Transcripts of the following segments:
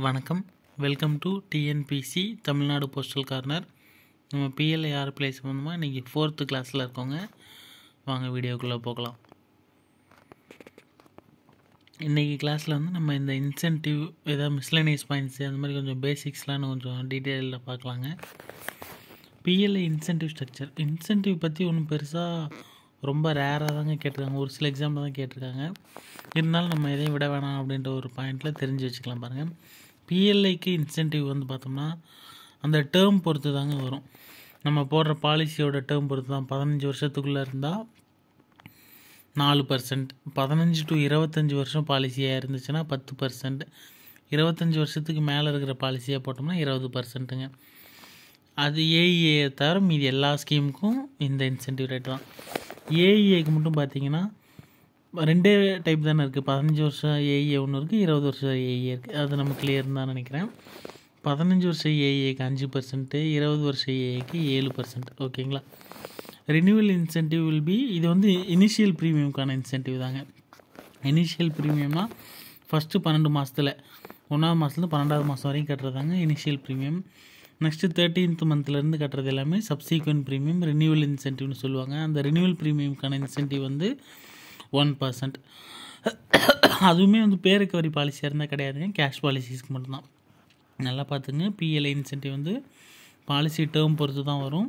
வணக்கம். Welcome to TNPSC Tamil Nadu postal corner. நம்ம PLI RPI சம்மந்தமாக இன்றைக்கி 4th கிளாஸில் இருக்கோங்க. வாங்க வீடியோக்குள்ளே போகலாம். இன்றைக்கி கிளாஸில் நம்ம இந்த இன்சென்டிவ் ஏதாவது மிஸ்லனியஸ் பாயிண்ட்ஸு அந்த மாதிரி கொஞ்சம் பேசிக்ஸ்லாம் கொஞ்சம் டீட்டெயிலில் பார்க்கலாங்க. PLI incentive structure. இன்சென்டிவ் பற்றி ஒன்றும் பெருசாக ரொம்ப ரேராக தாங்க கேட்டிருக்காங்க. ஒரு சில எக்ஸாம்பிள் தான் கேட்டிருக்காங்க. இருந்தாலும் நம்ம எதையும் விட வேணாம் அப்படின்ற ஒரு பாயிண்டில் தெரிஞ்சு வச்சுக்கலாம். பாருங்கள், பிஎல்ஐக்கு இன்சென்டிவ் பார்த்தோம்னா அந்த டேர்ம் பொறுத்து தாங்க வரும். நம்ம போடுற பாலிசியோட டேர்ம் பொறுத்து தான். 15 வருஷத்துக்குள்ளே இருந்தால் 4%, 15 to 25 வருஷம் பாலிசியாக இருந்துச்சுன்னா 10%, 25 வருஷத்துக்கு மேலே இருக்கிற பாலிசியாக போட்டோம்னா 20%ங்க. அது ஏஇஏ தவிர மீதி எல்லா ஸ்கீமுக்கும் இந்த இன்சென்டிவ் ரேட் தான். ஏஇஏக்கு மட்டும் பார்த்தீங்கன்னா 2 டைப் தானே இருக்குது. 15 வருஷம் ஏஇஏ ஒன்று இருக்குது, 20 வருஷம் ஏஇஏ இருக்குது. அது நம்ம கிளியர் தான் நினைக்கிறேன். 15 வருஷம் ஏஇஏக்கு 5%, 20 வருஷம் ஏஇஏக்கு 7%. ஓகேங்களா. ரினியூவல் இன்சென்டிவ் வில் பி, இது இனிஷியல் ப்ரீமியம்க்கான இன்சென்டிவ் தாங்க. இனிஷியல் ப்ரீமியம்னா ஃபஸ்ட்டு 12 மாதத்தில் 1ஆவது மாதத்துலேருந்து 12ஆவது மாதம் வரைக்கும் கட்டுறதாங்க இனிஷியல் ப்ரீமியம். நெக்ஸ்ட்டு 13th மந்த்லேருந்து கட்டுறது எல்லாமே சப்சீக்வெண்ட் ப்ரீமியம், ரினியூவல் இன்சென்டிவ்னு சொல்லுவாங்க. அந்த ரினியூவல் ப்ரீமியம்க்கான இன்சென்டிவ் 1%. அதுவுமே பேருக்கு வரி பாலிசியாக இருந்தால் கிடையாதுங்க, கேஷ் பாலிசிஸ்க்கு மட்டும்தான். நல்லா பார்த்துங்க. பிஎல்ஐ இன்சென்டிவ் பாலிசி டேர்ம் பொறுத்து தான் வரும்.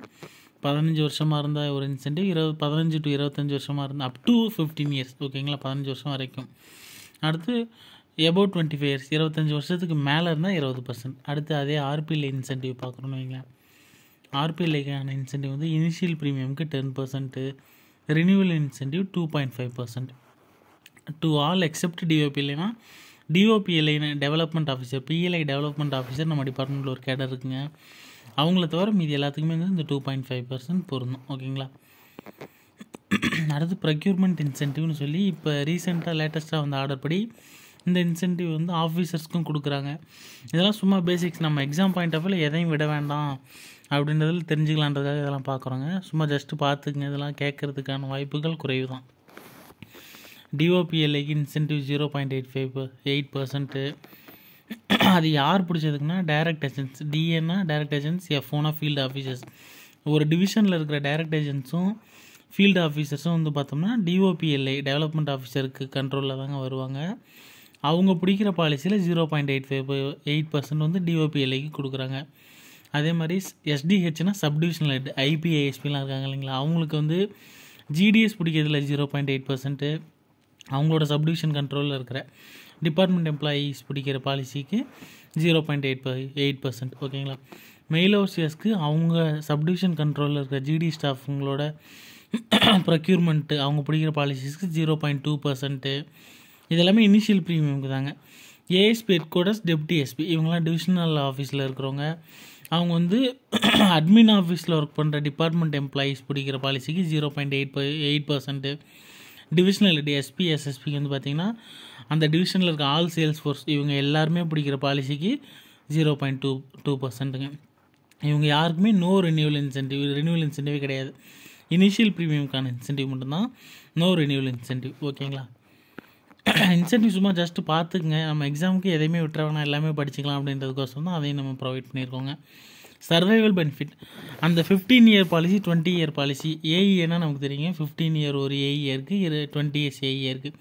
15 வருஷமாக இருந்தால் ஒரு இன்சென்டிவ், 15 to 25 வருஷமாக இருந்தால் அப் டு 15 இயர்ஸ். ஓகேங்களா, 15 வருஷம் வரைக்கும். அடுத்து எபோவ் 25 இயர்ஸ், 25 வருஷத்துக்கு மேலே இருந்தால் 20%. அடுத்து அதே ஆர்பிஎல்ஐ இன்சென்டிவ் பார்க்குறோன்னு வைங்க. ஆர்பிஎல்ஐக்கான இன்சென்டிவ் இனிஷியல் ப்ரீமியமுக்கு 10%, renewal incentive 2.5%. To all except டிஓபிஎல்ஐனா, DOPLI development officer, PLI development officer நம்ம டிபார்ட்மெண்ட்டில் ஒரு கேடர் இருக்குங்க. அவங்கள தவிர மீதி எல்லாத்துக்குமே இந்த 2.5% பொருந்தும். ஓகேங்களா. அடுத்து ப்ரொக்யூர்மெண்ட் இன்சென்டிவ்னு சொல்லி இப்போ ரீசெண்டாக லேட்டஸ்ட்டாக ஆர்டர் படி இந்த இன்சென்டிவ் ஆஃபீஸர்ஸ்க்கும் கொடுக்குறாங்க. இதெல்லாம் சும்மா பேசிக்ஸ். நம்ம எக்ஸாம் பாயிண்ட் ஆஃப் வியூவில் எதையும் விட வேண்டாம் அப்படின்றதில் தெரிஞ்சுக்கலான்றதுக்காக இதெல்லாம் பார்க்குறோங்க. சும்மா ஜஸ்ட்டு பார்த்துக்குங்க. இதெல்லாம் கேட்குறதுக்கான வாய்ப்புகள் குறைவு தான். டிஓபிஎல்ஐக்கு இன்சென்டிவ் 0.8%. அது யார் பிடிச்சதுக்குன்னா டைரக்ட் ஏஜென்ட்ஸ். டிஏன்னா டைரக்ட் ஏஜென்ட்ஸ், எஃப்ஓனா ஃபீல்டு ஆஃபீஸர்ஸ். ஒரு டிவிஷனில் இருக்கிற டைரக்ட் ஏஜென்ட்ஸும் ஃபீல்டு ஆஃபீஸர்ஸும் பார்த்தோம்னா டிஓபிஎல்ஐ டெவலப்மெண்ட் ஆஃபீஸருக்கு கண்ட்ரோலில் தாங்க வருவாங்க. அவங்க பிடிக்கிற பாலிசியில் 0.8% டிஓபிஎல்ஐக்கு கொடுக்குறாங்க. அதே மாதிரி எஸ்டிஹெச்னா சப்டிவிஷனல் ஹெட், ஐபிஐஎஸ்பிலாம் இருக்காங்க இல்லைங்களா, அவங்களுக்கு ஜிடிஎஸ் பிடிக்கிறதுல 0.8%, அவங்களோட சப்டிவிஷன் கண்ட்ரோலில் இருக்கிற டிபார்ட்மெண்ட் எம்ப்ளாயீஸ் பிடிக்கிற பாலிசிக்கு 0.8%. ஓகேங்களா. மெயில் ஓவர்சியர்ஸ்க்கு அவங்க சப்டிவிஷன் கண்ட்ரோலில் இருக்கிற ஜிடி ஸ்டாஃப்ங்களோட ப்ரொக்யூர்மெண்ட்டு அவங்க பிடிக்கிற பாலிசிஸ்க்கு 0.2%. இதெல்லாமே இனிஷியல் ப்ரீமியமுக்கு தாங்க. ASP head quarters, deputy SP இவங்கெல்லாம் டிவிஷனல் ஆஃபீஸில் இருக்கிறவங்க. அவங்க அட்மின் ஆஃபீஸில் ஒர்க் பண்ணுற டிபார்ட்மெண்ட் எம்ப்ளாயீஸ் பிடிக்கிற பாலிசிக்கு 0.8%. டிவிஷனல் ஹெட் எஸ்பி எஸ்எஸ்பிக்கு பார்த்திங்கன்னா அந்த டிவிஷனில் இருக்க ஆல் சேல்ஸ் ஃபோர்ஸ் இவங்க எல்லாருமே பிடிக்கிற பாலிசிக்கு 0.2%ங்க. இவங்க யாருக்குமே நோ ரினியூவல் இன்சென்டிவே கிடையாது. இனிஷியல் ப்ரீமியமுக்கான இன்சென்டிவ் மட்டும்தான், நோ ரினியூவல் இன்சென்டிவ். ஓகேங்களா. இன்சென்டிவ் சும்மா ஜஸ்ட்டு பார்த்துக்குங்க. நம்ம எக்ஸாமுக்கு எதையுமே விட்டுற வேணாம், எல்லாமே படிச்சுக்கலாம் அப்படின்றதுக்கோசரம் தான் அதையும் நம்ம ப்ரொவைட் பண்ணியிருக்கோங்க. Survival benefit. அந்த 15 இயர் பாலிசி, 20 இயர் பாலிசி. ஏஇஏனா நமக்கு தெரியுங்க, 15 இயர் ஒரு ஏஇஏ இருக்குது, 20 இயர்ஸ் ஏஇஏ இருக்குது.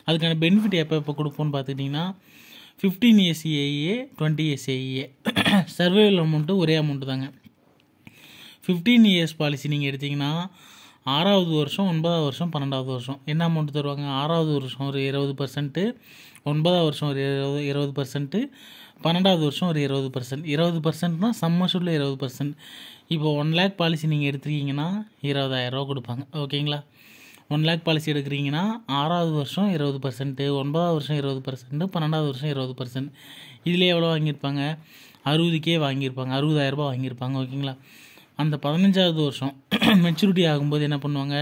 அதுக்கான பெனிஃபிட் எப்போ கொடுப்போம்னு பார்த்துக்கிட்டிங்கன்னா 15 years AEA, 20 years AEA. Survival amount ஒரே அமௌண்ட்டு தாங்க. 15 இயர்ஸ் பாலிசி நீங்கள் எடுத்திங்கன்னா 6வது வருஷம், 9வது வருஷம், 12வது வருஷம் என்ன அமௌண்ட் தருவாங்க? 6வது வருஷம் ஒரு 20%, 9வது வருஷம் ஒரு 20%, 12வது வருஷம் ஒரு 20%. 20%னா சம்மர்ஷூட்டில் 20%. இப்போ 1 lakh பாலிசி நீங்கள் எடுத்துருக்கீங்கன்னா 20,000 கொடுப்பாங்க. ஓகேங்களா. 1 lakh பாலிசி எடுக்கிறீங்கன்னா 6வது வருஷம் 20%, 9வது வருஷம் 20%, 12வது வருஷம் 20%. இதில் எவ்வளோ வாங்கியிருப்பாங்க? 60K வாங்கியிருப்பாங்க, 60,000 வாங்கியிருப்பாங்க. ஓகேங்களா. அந்த 15வது வருஷம் மெச்சூரிட்டி ஆகும்போது என்ன பண்ணுவாங்க?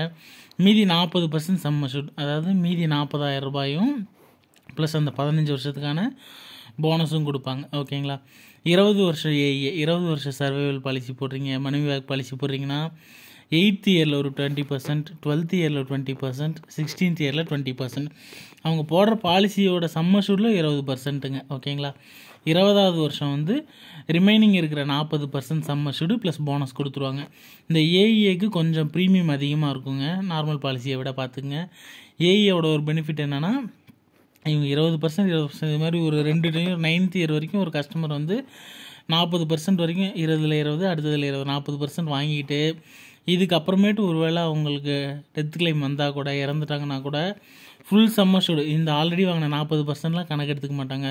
மீதி 40% சம்மர்ஷூட், அதாவது மீதி 40,000 ப்ளஸ் அந்த 15 வருஷத்துக்கான போனஸும் கொடுப்பாங்க. ஓகேங்களா. 20 வருஷம் ஏஇஏ, 20 வருஷம் சர்வைவல் பாலிசி போடுறீங்க, மணி பேக் பாலிசி போடுறீங்கன்னா 8th இயரில் ஒரு 20%, 12th இயரில் ஒரு 20%, 16th இயரில் 20%. அவங்க போடுற பாலிசியோட சம்மஷூரில் 20%ங்க. ஓகேங்களா? 20வது வருஷம் வந்து ரிமைனிங் இருக்கிற 40% சம்மஷூடு ப்ளஸ் போனஸ் கொடுத்துருவாங்க. இந்த ஏஇஏக்கு கொஞ்சம் ப்ரீமியம் அதிகமாக இருக்குங்க நார்மல் பாலிசியை விட. பார்த்துங்க, ஏஇயோட ஒரு பெனிஃபிட் என்னென்னா, இவங்க 20% இது மாதிரி ஒரு 2 9th இயர் வரைக்கும் ஒரு கஸ்டமர் வந்து 40% வரைக்கும் 20 அடுத்ததில் 40% வாங்கிட்டு, இதுக்கப்புறமேட்டு ஒரு வேளை அவங்களுக்கு டெத் கிளைம் வந்தால் கூட, இறந்துட்டாங்கன்னா கூட ஃபுல் சம்மஷூடு, இந்த ஆல்ரெடி வாங்கின 40%லாம் கணக்கு எடுத்துக்க மாட்டாங்க.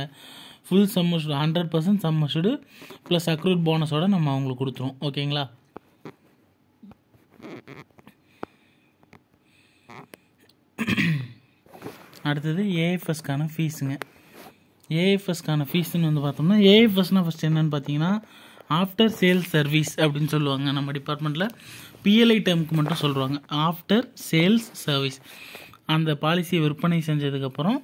ஃபுல் சம்மஷூடு 100% சம்மஷூடு ப்ளஸ் அக்ரூட் போனஸோடு நம்ம அவங்களுக்கு கொடுத்துருவோம். ஓகேங்களா? அடுத்தது ஏஎஃப்எஸ்க்கான ஃபீஸுங்க. ஏஎஃப்எஸ்க்கான ஃபீஸ்ன்னு வந்து பார்த்தோம்னா, ஏஎஃப்எஸ்னால் ஃபஸ்ட் என்னென்னு பார்த்தீங்கன்னா ஆஃப்டர் சேல்ஸ் சர்வீஸ் அப்படின்னு சொல்லுவாங்க. நம்ம டிபார்ட்மெண்ட்டில் பிஎல்ஐ டேர்முக்கு மட்டும் சொல்லுவாங்க, ஆஃப்டர் சேல்ஸ் சர்வீஸ். அந்த பாலிசியை விற்பனை செஞ்சதுக்கப்புறம்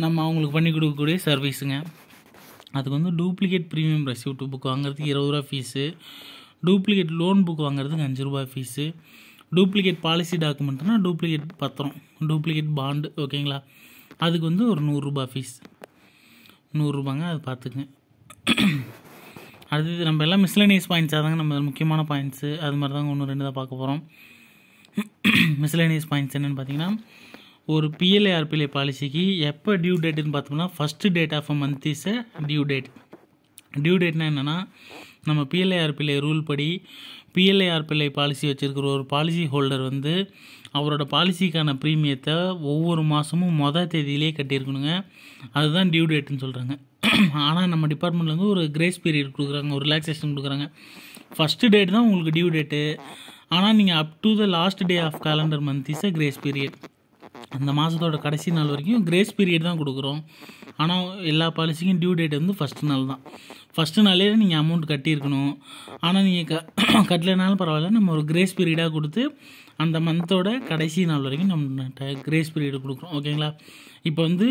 நம்ம அவங்களுக்கு பண்ணி கொடுக்கக்கூடிய சர்வீஸுங்க. அதுக்கு வந்து டூப்ளிகேட் ப்ரீமியம் ரெசிப்ட் புக் வாங்குறதுக்கு 20 ரூபா ஃபீஸு, டூப்ளிகேட் லோன் புக் வாங்குறதுக்கு 5 ரூபா ஃபீஸு, டூப்ளிகேட் பாலிசி டாக்குமெண்ட்னா டூப்ளிகேட் பத்திரம், டூப்ளிகேட் பாண்டு, ஓகேங்களா, அதுக்கு வந்து ஒரு 100 ரூபா ஃபீஸ், 100 ரூபாங்க. அது பார்த்துக்குங்க. அடுத்தது நம்ம எல்லாம் மிஸ்லேனியஸ் பாயிண்ட்ஸாக தாங்க, நம்ம முக்கியமான பாயிண்ட்ஸு அது மாதிரி தாங்க 1-2 தான் பார்க்க போகிறோம். மிஸ்லேனியஸ் பாயிண்ட்ஸ் என்னென்னு பார்த்தீங்கன்னா, ஒரு பிஎல்ஐ ஆர்பிஎல்ஐ பாலிசிக்கு எப்போ டியூ டேட்டுன்னு பார்த்தோம்னா, first date of a month is a due date. Due டேட்னா என்னென்னா, நம்ம பிஎல்ஐ ஆர்பிஎல்ஐ ரூல் படி பிஎல்ஐ ஆர்பிஎல்ஐ பாலிசி வச்சுருக்கிற ஒரு பாலிசி ஹோல்டர் வந்து அவரோட பாலிசிக்கான ப்ரீமியத்தை ஒவ்வொரு மாதமும் தேதியிலே கட்டியிருக்கணுங்க. அதுதான் டியூ டேட்டுன்னு சொல்கிறாங்க. ஆனால் நம்ம டிபார்ட்மெண்ட்டில் வந்து ஒரு கிரேஸ் பீரியட் கொடுக்குறாங்க, ஒரு ரிலாக்ஸேஷன் கொடுக்குறாங்க. ஃபஸ்ட்டு டேட் தான் உங்களுக்கு டியூ டேட்டு, ஆனால் நீங்கள் up to the last day of calendar month is a grace period. அந்த மாதத்தோட கடைசி நாள் வரைக்கும் கிரேஸ் பீரியட் தான் கொடுக்குறோம். ஆனால் எல்லா பாலிசிக்கும் டியூ டேட் வந்து ஃபஸ்ட்டு நாள் தான். ஃபஸ்ட்டு நாளே நீங்கள் அமௌண்ட் கட்டியிருக்கணும். ஆனால் நீங்கள் கட்டலைனாலும் பரவாயில்ல, நம்ம ஒரு கிரேஸ் பீரியடாக கொடுத்து அந்த மந்தோட கடைசி நாள் வரைக்கும் நம்ம கிரேஸ் பீரியட் கொடுக்குறோம். ஓகேங்களா? இப்போ வந்து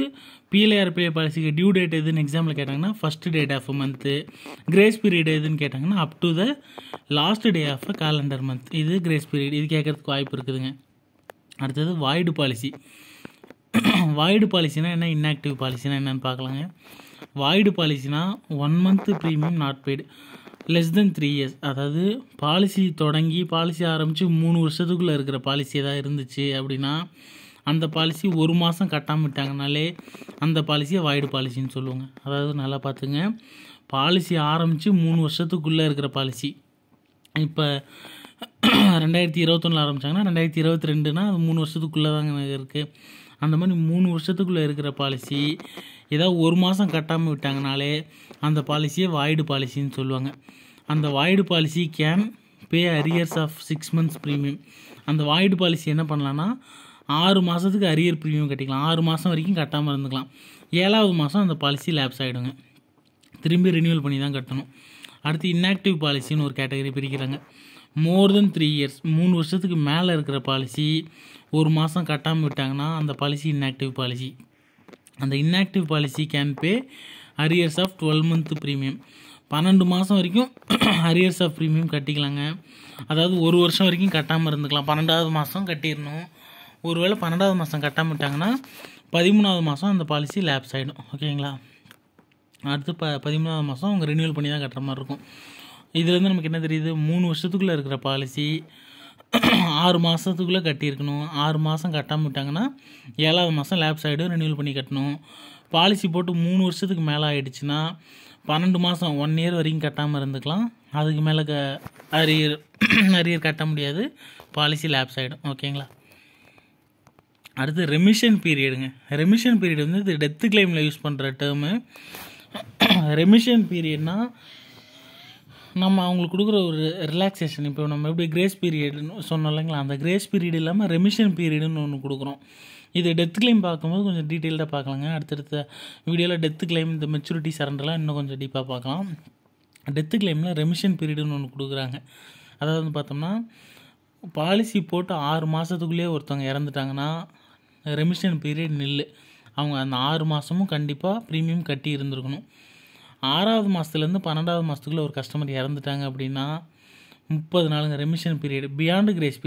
பிஎல்ஐஆர்பிஐ பாலிசிக்கு டியூ டேட் எதுன்னு எக்ஸாம்பிள் கேட்டாங்கன்னா first date of month, grace period எதுன்னு கேட்டாங்கன்னா up to the last day of a calendar month. இது கிரேஸ் பீரியட். இது கேட்குறதுக்கு வாய்ப்பு இருக்குதுங்க. அடுத்தது வாய்டு பாலிசி. வாய்டு பாலிசினா என்ன, இன்ஆக்டிவ் பாலிசினா என்னென்னு பார்க்கலாங்க. வாய்டு பாலிசினா 1 month premium not paid less then 3 years. அதாவது பாலிசி தொடங்கி பாலிசி ஆரம்பித்து 3 வருஷத்துக்குள்ளே இருக்கிற பாலிசி ஏதாவது இருந்துச்சு அப்படின்னா அந்த பாலிசி 1 மாதம் கட்டாமல் விட்டாங்கனாலே அந்த பாலிசியை வாய்டு பாலிசின்னு சொல்லுவாங்க. அதாவது நல்லா பார்த்துங்க, பாலிசி ஆரம்பித்து 3 வருஷத்துக்குள்ளே இருக்கிற பாலிசி, இப்போ 2021 ஆரம்பித்தாங்கன்னா 2022னா அது 3 வருஷத்துக்குள்ளே தாங்க இருக்குது. அந்த மாதிரி 3 வருஷத்துக்குள்ளே இருக்கிற பாலிசி ஏதாவது 1 மாதம் கட்டாமல் விட்டாங்கனாலே அந்த பாலிசியை வாய்டு பாலிசின்னு சொல்லுவாங்க. அந்த void policy can pay arrears of 6 months premium. அந்த வாய்டு பாலிசி என்ன பண்ணலான்னா 6 மாதத்துக்கு அரியர் ப்ரீமியம் கட்டிக்கலாம். 6 மாதம் வரைக்கும் கட்டாமல் இருந்துக்கலாம். 7வது மாதம் அந்த பாலிசி லேப்ஸ் ஆகிடுங்க, திரும்பி ரினியூவல் பண்ணி தான் கட்டணும். அடுத்து இன்ஆக்டிவ் பாலிசின்னு ஒரு கேட்டகரி பிரிக்கிறாங்க. மோர் தென் 3 years, 3 வருஷத்துக்கு மேலே இருக்கிற பாலிசி 1 மாதம் கட்டாமல் விட்டாங்கன்னா அந்த பாலிசி இன்ஆக்டிவ் பாலிசி. அந்த inactive policy can pay arrears of 12 month premium. 12 மாதம் வரைக்கும் அரியர்ஸ் ஆஃப் ப்ரீமியம் கட்டிக்கலாங்க. அதாவது 1 வருஷம் வரைக்கும் கட்டாமல் இருந்துக்கலாம். 12வது மாதம் கட்டிடணும். ஒருவேளை 12வது மாதம் கட்டாமல் விட்டாங்கன்னா 13வது மாதம் அந்த பாலிசி லேப்ஸ் ஆகிடும். ஓகேங்களா? அடுத்து 13வது மாதம் அவங்க ரினியூவல் பண்ணி தான் கட்டுற மாதிரி இருக்கும். இதுலேருந்து நமக்கு என்ன தெரியுது, 3 வருஷத்துக்குள்ளே இருக்கிற பாலிசி 6 மாதத்துக்குள்ளே கட்டியிருக்கணும். 6 மாதம் கட்டாமல் விட்டாங்கன்னா 7வது மாதம் லேப்ஸ் ஆகிடும், ரினியூவல் பண்ணி கட்டணும். பாலிசி போட்டு 3 வருஷத்துக்கு மேலே ஆகிடுச்சுன்னா 12 மாதம் 1 year வரைக்கும் கட்டாமல் இருந்துக்கலாம். அதுக்கு மேலே அரியர் கட்ட முடியாது, பாலிசி லேப்ஸ் ஆகிடும். ஓகேங்களா? அடுத்து ரெமிஷன் பீரியடுங்க. ரெமிஷன் பீரியட் வந்து இது டெத்து கிளைமில் யூஸ் பண்ணுற டேர்மு. ரெமிஷன் பீரியட்னா நம்ம அவங்களுக்கு கொடுக்குற ஒரு ரிலாக்ஸேஷன். இப்போ நம்ம எப்படி கிரேஸ் பீரியட்னு சொன்னோம் இல்லைங்களா, அந்த கிரேஸ் பீரியட் இல்லாமல் ரெமிஷன் பீரியடுன்னு ஒன்று கொடுக்குறோம். இது டெத் கிளைம் பார்க்கும்போது கொஞ்சம் டீட்டெயில்டாக பார்க்கலாங்க. அடுத்தடுத்த வீடியோவில் டெத்து கிளைம், இந்த மெச்சூரிட்டி சரண்டர்லாம் இன்னும் கொஞ்சம் டீப்பாக பார்க்கலாம். டெத்து கிளைமில் ரெமிஷன் பீரியடுன்னு ஒன்று கொடுக்குறாங்க. அதாவது வந்து பார்த்தோம்னா பாலிசி போட்டு 6 மாதத்துக்குள்ளேயே ஒருத்தவங்க இறந்துட்டாங்கன்னா ரெமிஷன் பீரியட் நில்லு. அவங்க அந்த 6 மாதமும் கண்டிப்பாக ப்ரீமியம் கட்டி இருந்திருக்கணும். 6வது மாதத்துலேருந்து 12வது மாதத்துக்குள்ளே ஒரு கஸ்டமர் இறந்துட்டாங்க அப்படின்னா 30 நாளுங்க remission period. Beyond grace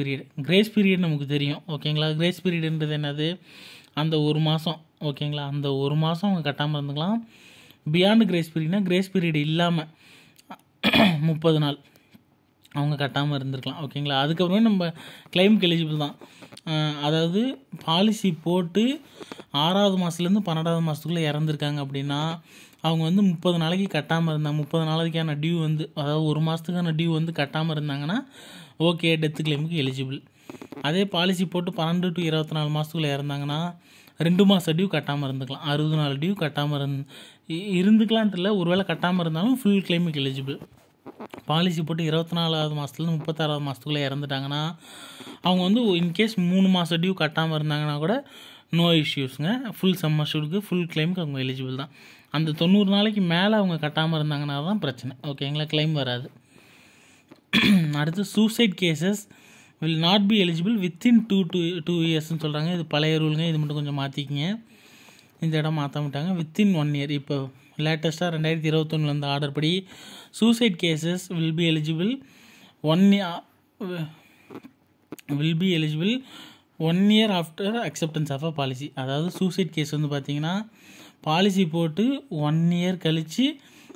period நமக்கு தெரியும் ஓகேங்களா. கிரேஸ் பீரியடுன்றது என்னது, அந்த 1 மாதம் ஓகேங்களா. அந்த 1 மாதம் அவங்க கட்டாமல் இருந்துக்கலாம். பியாண்டு கிரேஸ் பீரியட்னா கிரேஸ் பீரியட் இல்லாமல் 30 நாள் அவங்க கட்டாமல் இருந்திருக்கலாம் ஓகேங்களா. அதுக்கப்புறமே நம்ம கிளைமுக்கு எலிஜிபிள் தான். அதாவது பாலிசி போட்டு 6வது மாதத்துலேருந்து 12வது மாதத்துக்குள்ளே இறந்துருக்காங்க அப்படின்னா அவங்க வந்து 30 நாளைக்கு கட்டாமல் இருந்தாங்க. 30 நாளைக்கான டியூ வந்து, அதாவது 1 மாதத்துக்கான டியூ வந்து கட்டாமல் இருந்தாங்கன்னா ஓகே, டெத்து கிளைமுக்கு எலிஜிபிள். அதே பாலிசி போட்டு 12 to 24 மாதத்துக்குள்ளே இறந்தாங்கன்னா 2 மாத டியூ கட்டாமல் இருந்துக்கலாம். 60 நாள் டியூ கட்டாமல் இருந்துக்கலான்ட்டு இல்லை, ஒருவேளை கட்டாமல் இருந்தாலும் ஃபுல் கிளைமுக்கு எலிஜிபிள். பாலிசி போட்டு 24வது மாதத்துலேருந்து 36வது மாதத்துக்குள்ளே இறந்துட்டாங்கன்னா அவங்க வந்து இன்கேஸ் 3 மாத டியூ கட்டாமல் இருந்தாங்கன்னா கூட நோ இஷ்யூஸுங்க. ஃபுல் சம் அஷ்யூர்டுக்கு ஃபுல் கிளைமுக்கு அவங்க எலிஜிபிள் தான். அந்த 90 நாளைக்கு மேலே அவங்க கட்டாமல் இருந்தாங்கன்னா தான் பிரச்சனை ஓகேங்களா, கிளைம் வராது. அடுத்து suicide cases will not be eligible within 2 இயர்ஸ்ன்னு சொல்கிறாங்க. இது பழைய ரூலுங்க, இது மட்டும் கொஞ்சம் மாற்றிக்கிங்க. இந்த இடம் மாற்ற மாட்டாங்க. Within 1 year. இப்போ லேட்டஸ்ட்டாக 2021 வந்த ஆர்டர் படி suicide cases will be eligible 1 year after acceptance of a policy. அதாவது சூசைட் கேஸ் வந்து பார்த்திங்கன்னா பாலிசி போட்டு 1 இயர் கழித்து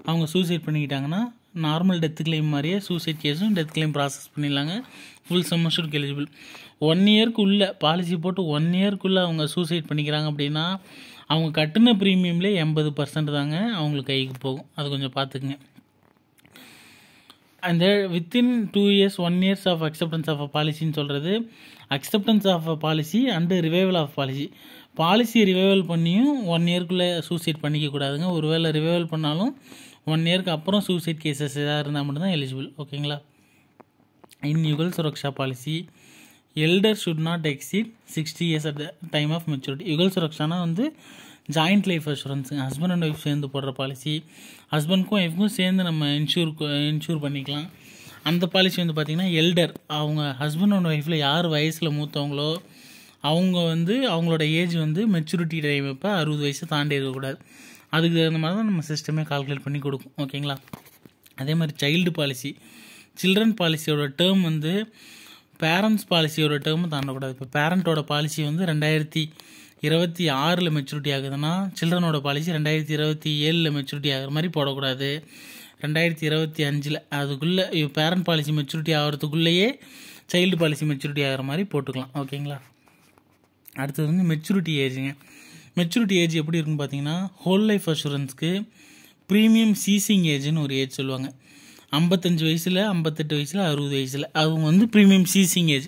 அவங்க சூசைட் பண்ணிக்கிட்டாங்கன்னா நார்மல் டெத் கிளைம் மாதிரியே சூசைட் கேஸும் டெத் கிளைம் ப்ராசஸ் பண்ணிடலாங்க. ஃபுல் சம் அஷ்யூர்டுக்கு எலிஜிபிள். 1 இயர்க்குள்ளே பாலிசி போட்டு 1 இயர்க்குள்ளே அவங்க சூசைட் பண்ணிக்கிறாங்க அப்படின்னா அவங்க கட்டின ப்ரீமியம்லேயே 80% தாங்க அவங்களுக்கு கைக்கு போகும். அது கொஞ்சம் பார்த்துக்குங்க. அந்த within 2 years 1 years of acceptance of a பாலிசின்னு சொல்கிறது acceptance of a policy and revival of policy revival பண்ணியும் 1 இயர்க்குள்ளே சூசைட் பண்ணிக்கக்கூடாதுங்க. ஒருவேளை ரிவைவல் பண்ணாலும் 1 இயர்க்கு அப்புறம் சூசைட் கேசஸ் எதாவது இருந்தால் மட்டும்தான் எலிஜிபிள் ஓகேங்களா. In Yugal Suraksha policy elder should not exceed 60 years at the time of maturity. Yugal சுரக்ஷானா வந்து ஜாயிண்ட் லைஃப் அஷூரன்ஸுங்க. ஹஸ்பண்ட் அண்ட் ஒய்ஃப் சேர்ந்து போடுற பாலிசி. ஹஸ்பண்ட்க்கும் ஒய்ஃப்க்கும் சேர்ந்து நம்ம இன்சூர் பண்ணிக்கலாம். அந்த பாலிசி வந்து பார்த்திங்கன்னா எல்டர், அவங்க ஹஸ்பண்ட் அண்ட் ஒய்ஃபில் யார் வயசில் மூத்தவங்களோ அவங்க வந்து அவங்களோட ஏஜ் வந்து மெச்சூரிட்டி டைம் இப்போ 60 வயசு தாண்டி இருக்கக்கூடாது. அதுக்கு தகுந்த மாதிரி தான் நம்ம சிஸ்டமே கால்குலேட் பண்ணி கொடுக்கும் ஓகேங்களா. அதே மாதிரி சைல்டு பாலிசி, சில்ட்ரன் பாலிசியோட டேர்ம் வந்து பேரண்ட்ஸ் பாலிசியோட டேர்மும் தாண்டக்கூடாது. இப்போ பேரண்ட்டோட பாலிசி வந்து 2026 மெச்சூரிட்டி ஆகுதுன்னா சில்ட்ரனோட பாலிசி 2027 மெச்சூரிட்டி ஆகிற மாதிரி போடக்கூடாது. 2025 அதுக்குள்ளே பேரண்ட் பாலிசி மெச்சூரிட்டி ஆகிறதுக்குள்ளேயே சைல்டு பாலிசி மெச்சூரிட்டி ஆகிற மாதிரி போட்டுக்கலாம் ஓகேங்களா. அடுத்தது வந்து மெச்சூரிட்டி ஏஜுங்க. மெச்சூரிட்டி ஏஜ் எப்படி இருக்குன்னு பார்த்தீங்கன்னா ஹோல் லைஃப் அஷூரன்ஸ்க்கு ப்ரீமியம் சீசிங் ஏஜ்னு ஒரு ஏஜ் சொல்லுவாங்க. 55 வயசில் 58 வயசில் 60 வயசில் அவங்க வந்து ப்ரீமியம் சீசிங் ஏஜ்,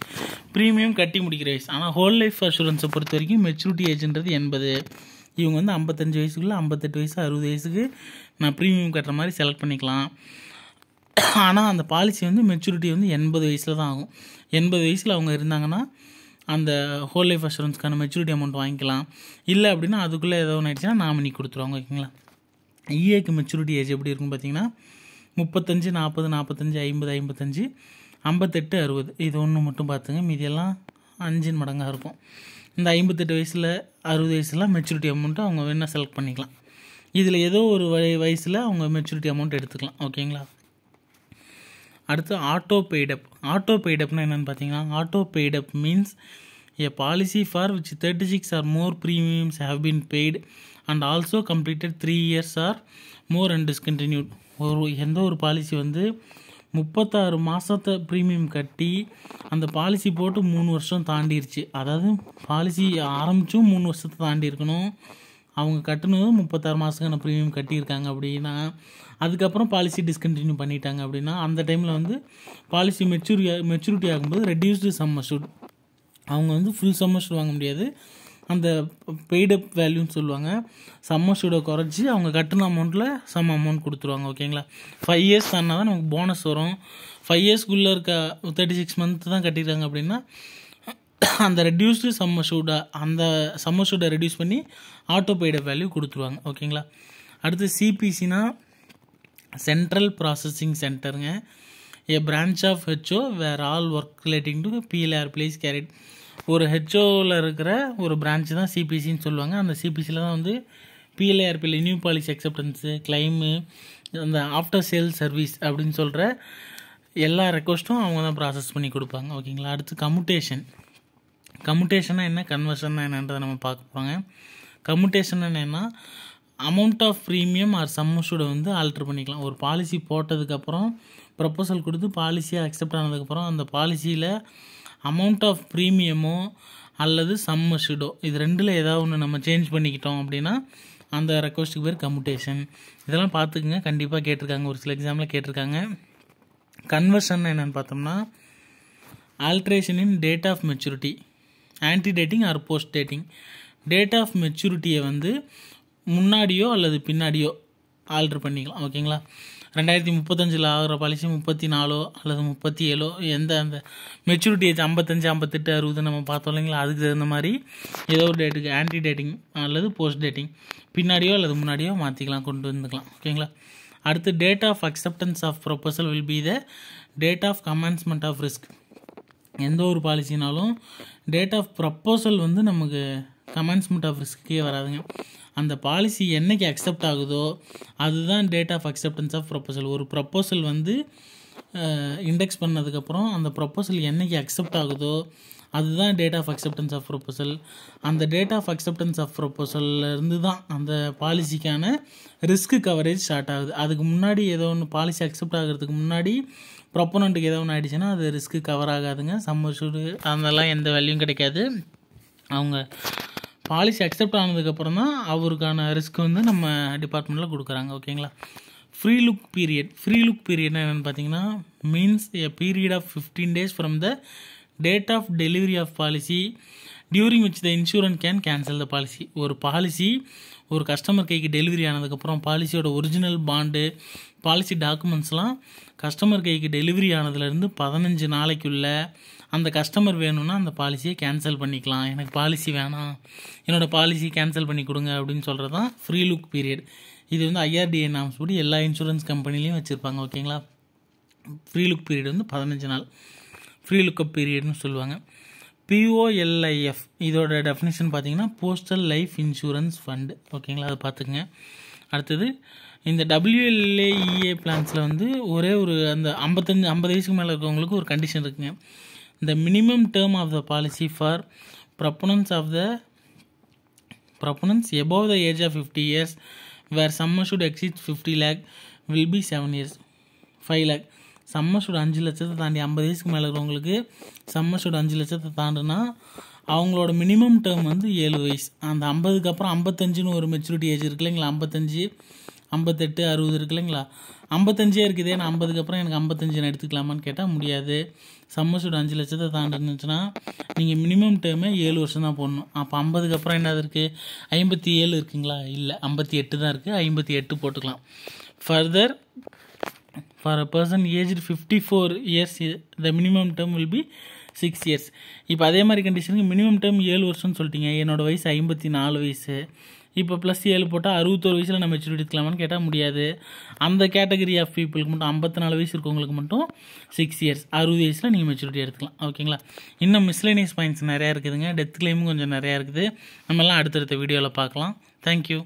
ப்ரீமியம் கட்டி முடிக்கிற வயசு. ஆனால் ஹோல் லைஃப் அஷூரன்ஸை பொறுத்த வரைக்கும் மெச்சூரிட்டி ஏஜ்ன்றது 80. இவங்க வந்து 55 வயசுக்குள்ளே 58 வயசு 60 வயசுக்கு நான் ப்ரீமியம் கட்டுற மாதிரி செலக்ட் பண்ணிக்கலாம். ஆனால் அந்த பாலிசி வந்து மெச்சூரிட்டி வந்து 80 வயசில் தான் ஆகும். 80 வயசில் அவங்க இருந்தாங்கன்னா அந்த ஹோல் லைஃப் அஷூரன்ஸ்க்கான மெச்சூரிட்டி அமௌண்ட் வாங்கிக்கலாம். இல்லை அப்படின்னா அதுக்குள்ளே ஏதோ ஒன்று ஆயிடுச்சுன்னா நாமினி கொடுத்துருவாங்க ஓகேங்களா. இஏக்கு மெச்சூரிட்டி ஏஜ் எப்படி இருக்குன்னு பார்த்தீங்கன்னா 35, 40, 45, 50, 55, 58, 60 இது ஒன்று மட்டும் பார்த்துங்க. மீதியெல்லாம் 5 மடங்காக இருக்கும். இந்த 58 வயசில் 60 வயசுலாம் மெச்சூரிட்டி அமௌண்ட்டு அவங்க வேணால் செலக்ட் பண்ணிக்கலாம். இதில் ஏதோ ஒரு வயசில் அவங்க மெச்சூரிட்டி அமௌண்ட் எடுத்துக்கலாம் ஓகேங்களா. அடுத்து ஆட்டோ பெய்டப்னா என்னென்னு பார்த்தீங்கன்னா auto paid-up means a policy for which 36 or more premiums have been paid and also completed 3 years or more and discontinued. எந்த ஒரு பாலிசி வந்து 36 மாதத்தை ப்ரீமியம் கட்டி அந்த பாலிசி போட்டு 3 வருஷம் தாண்டிடுச்சு, அதாவது பாலிசி ஆரம்பித்தும் 3 வருஷத்தை தாண்டி இருக்கணும், அவங்க கட்டணும் 36 மாதத்துக்கான ப்ரீமியம் கட்டியிருக்காங்க அப்படின்னா அதுக்கப்புறம் பாலிசி டிஸ்கண்டினியூ பண்ணிட்டாங்க அப்படின்னா அந்த டைமில் வந்து பாலிசி மெச்சூரிட்டி ஆகும்போது ரெடியூஸ்டு சம் அஷ்யூர்ட் அவங்க வந்து ஃபுல் சம் அஷ்யூர்ட் வாங்க முடியாது. அந்த பெய்டப் வேல்யூன்னு சொல்லுவாங்க. சம் அஷ்யூர்டை குறைச்சி அவங்க கட்டின அமௌண்ட்டில் சம் அமௌண்ட் கொடுத்துருவாங்க ஓகேங்களா. 5 இயர்ஸ் ஆனால் தான் நமக்கு போனஸ் வரும். 5 இயர்ஸ்க்குள்ளே இருக்க 36 மந்த் தான் கட்டியிருக்காங்க அப்படின்னா அந்த ரெடியூஸ்டு சம் அஷ்யூர்டை ரெடியூஸ் பண்ணி ஆட்டோ பெய்டப் வேல்யூ கொடுத்துருவாங்க ஓகேங்களா. அடுத்து சிபிசினா சென்ட்ரல் ப்ராசஸிங் சென்டருங்க. A branch of HO where all work relating to PLR place carried. ஒரு ஹெச்ஓவில் இருக்கிற ஒரு பிரான்ச்சு தான் சிபிசின்னு சொல்லுவாங்க. அந்த சிபிசியில் தான் வந்து பிஎல்ஆர்பியில் நியூ பாலிசி அக்செப்டன்ஸு, கிளைமு, அந்த ஆஃப்டர் சேல் சர்வீஸ் அப்படின்னு சொல்கிற எல்லா ரெக்வஸ்ட்டும் அவங்க தான் ப்ராசஸ் பண்ணி கொடுப்பாங்க. ஓகேங்களா. அடுத்து கம்யூட்டேஷன்னா என்ன, கன்வர்ஷன்னா என்னன்றதை நம்ம பார்க்க போகிறாங்க. கம்யூட்டேஷன் என்னென்னா அமௌண்ட் ஆஃப் ப்ரீமியம் ஆர் சம்மஷூடை வந்து ஆல்ட்ரு பண்ணிக்கலாம். ஒரு பாலிசி போட்டதுக்கப்புறம் ப்ரப்போசல் கொடுத்து பாலிசியாக அக்செப்ட் ஆனதுக்கப்புறம் அந்த பாலிசியில் அமௌண்ட் ஆஃப் ப்ரீமியமோ அல்லது சம்மஷூடோ இது ரெண்டில் ஏதாவது ஒன்று நம்ம சேஞ்ச் பண்ணிக்கிட்டோம் அப்படின்னா அந்த ரெக்வஸ்ட்டுக்கு பேர் கம்யூட்டேஷன். இதெல்லாம் பார்த்துக்குங்க, கண்டிப்பாக கேட்டிருக்காங்க, ஒரு சில எக்ஸாமில் கேட்டிருக்காங்க. கன்வர்ஷன் என்னென்னு பார்த்தோம்னா alteration in date of maturity, ante dating or post dating. Date of மெச்சூரிட்டியை வந்து முன்னாடியோ அல்லது பின்னாடியோ ஆல்ட்ரு பண்ணிக்கலாம். ஓகேங்களா. 2035 ஆகிற பாலிசி 34 அல்லது 37 எந்த அந்த மெச்சூரிட்டி ஏஜ் 55, 58, 60 நம்ம பார்த்தோம் இல்லைங்களா, அதுக்கு தகுந்த மாதிரி ஏதோ ஒரு டேட்டுக்கு ஆன்டி டேட்டிங் அல்லது போஸ்ட் டேட்டிங் பின்னாடியோ அல்லது முன்னாடியோ மாற்றிக்கலாம், கொண்டு வந்துக்கலாம். ஓகேங்களா. அடுத்து date of acceptance of proposal will be the date of commencement of risk. எந்த ஒரு பாலிசினாலும் டேட் ஆஃப் ப்ரப்போசல் வந்து நமக்கு கமென்ஸ்மெண்ட் ஆஃப் ரிஸ்க்கே வராதுங்க. அந்த பாலிசி என்றைக்கு அக்செப்ட் ஆகுதோ அதுதான் date of acceptance of proposal. ஒரு ப்ரப்போசல் வந்து இண்டெக்ஸ் பண்ணதுக்கப்புறம் அந்த ப்ரப்போசல் என்றைக்கு அக்செப்ட் ஆகுதோ அதுதான் date of acceptance of proposal. அந்த டேட் ஆஃப் அக்செப்டன்ஸ் ஆஃப் ப்ரப்போசல்லேருந்து தான் அந்த பாலிசிக்கான ரிஸ்க் கவரேஜ் ஸ்டார்ட் ஆகுது. அதுக்கு முன்னாடி ஏதோ ஒன்று பாலிசி அக்செப்ட் ஆகிறதுக்கு முன்னாடி ப்ரொப்போனண்ட்டுக்கு ஏதோ ஒன்று ஆகிடுச்சுன்னா அது ரிஸ்க்கு கவர் ஆகாதுங்க. சம்மஷூடு அதெல்லாம் எந்த வேல்யூவும் கிடைக்காது. அவங்க பாலிசி அக்செப்ட் ஆனதுக்கப்புறம் தான் அவருக்கான ரிஸ்க் வந்து நம்ம டிபார்ட்மெண்ட்டில் கொடுக்குறாங்க. ஓகேங்களா. ஃப்ரீ லுக் பீரியட்னா என்னென்னு பார்த்தீங்கன்னா means a period of 15 days from the date of delivery of policy during which the insurance can cancel the policy. ஒரு பாலிசி ஒரு கஸ்டமர் கைக்கு டெலிவரி ஆனதுக்கப்புறம் பாலிசியோட ஒரிஜினல் பாண்டு பாலிசி டாக்குமெண்ட்ஸ்லாம் கஸ்டமர் கைக்கு டெலிவரி ஆனதுலேருந்து 15 நாளைக்குள்ளே அந்த கஸ்டமர் வேணும்னா அந்த பாலிசியை கேன்சல் பண்ணிக்கலாம். எனக்கு பாலிசி வேணாம், என்னோடய பாலிசி கேன்சல் பண்ணி கொடுங்க அப்படின்னு சொல்கிறது தான் ஃப்ரீ லுக் பீரியட். இது வந்து IRDA நாம்ஸ் படி எல்லா இன்சூரன்ஸ் கம்பெனிலையும் வச்சுருப்பாங்க. ஓகேங்களா. ஃப்ரீ லுக் பீரியட் வந்து 15 நாள் ஃப்ரீ லுக்கப் பீரியட்னு சொல்லுவாங்க. POLIF இதோட டெஃபினிஷன் பார்த்தீங்கன்னா போஸ்டல் லைஃப் இன்சூரன்ஸ் ஃபண்டு. ஓகேங்களா, அதை பார்த்துக்குங்க. அடுத்தது இந்த WLAEA பிளான்ஸில் வந்து ஒரே ஒரு அந்த 50 வயசுக்கு மேலே இருக்கவங்களுக்கு ஒரு கண்டிஷன் இருக்குங்க. The minimum term of the policy for proponents above the age of 50 years where sum assured exceeds 50 lakh will be 7 years. 5 lakh some assured 5 லட்சத்தை தாண்டி 50 வயசுக்கு மேலே இருக்கிறவங்களுக்கு சம் அஷ்யூர்ட் 5 லட்சத்தை தாண்டுனா அவங்களோட மினிமம் டேர்ம் வந்து 7 வயசு. அந்த 50க்கு அப்புறம் 55ன்னு ஒரு மெச்சூரிட்டி ஏஜ் இருக்கு இல்லைங்களா, 55, 58, 60 இருக்கு இல்லைங்களா. 55 இருக்குதே, நான் 50க்கு அப்புறம் எனக்கு 55 எடுத்துக்கலாமான்னு கேட்டால் முடியாது. சம் அஷ்யூர்ட் 5 லட்சத்தை தாண்டுச்சுன்னா நீங்கள் மினிமம் டேர்மே 7 வருஷம் தான் போடணும். அப்போ 50க்கு அப்புறம் என்னது இருக்குது, 57 இருக்குங்களா, இல்லை 58 தான் இருக்குது, 58 போட்டுக்கலாம். Further for a person aged 54 years the minimum term will be 6 years. இப்போ அதே மாதிரி கண்டிஷனுக்கு மினிமம் டேர்ம் 7 வருஷம்னு சொல்லிட்டீங்க, என்னோடய வயசு 54 வயசு, இப்போ ப்ளஸ் 7 போட்டால் 61 வயசில் நம்ம மெச்சூரிட்டி எடுக்கலாமான்னு கேட்டால் முடியாது. அந்த கேட்டகரி ஆஃப் பீப்புளுக்கு மட்டும் 54 வயசு இருக்கவங்களுக்கு மட்டும் 6 years 60 வயசில் நீங்கள் மெச்சூரிட்டி எடுத்துக்கலாம். ஓகேங்களா. இன்னும் மிஸ்லேனியஸ் பாயிண்ட்ஸ் நிறையா இருக்குதுங்க, டெத் கிளைமும் கொஞ்சம் நிறையா இருக்குது. நம்மலாம் அடுத்தடுத்த வீடியோவில் பார்க்கலாம். தேங்க்யூ.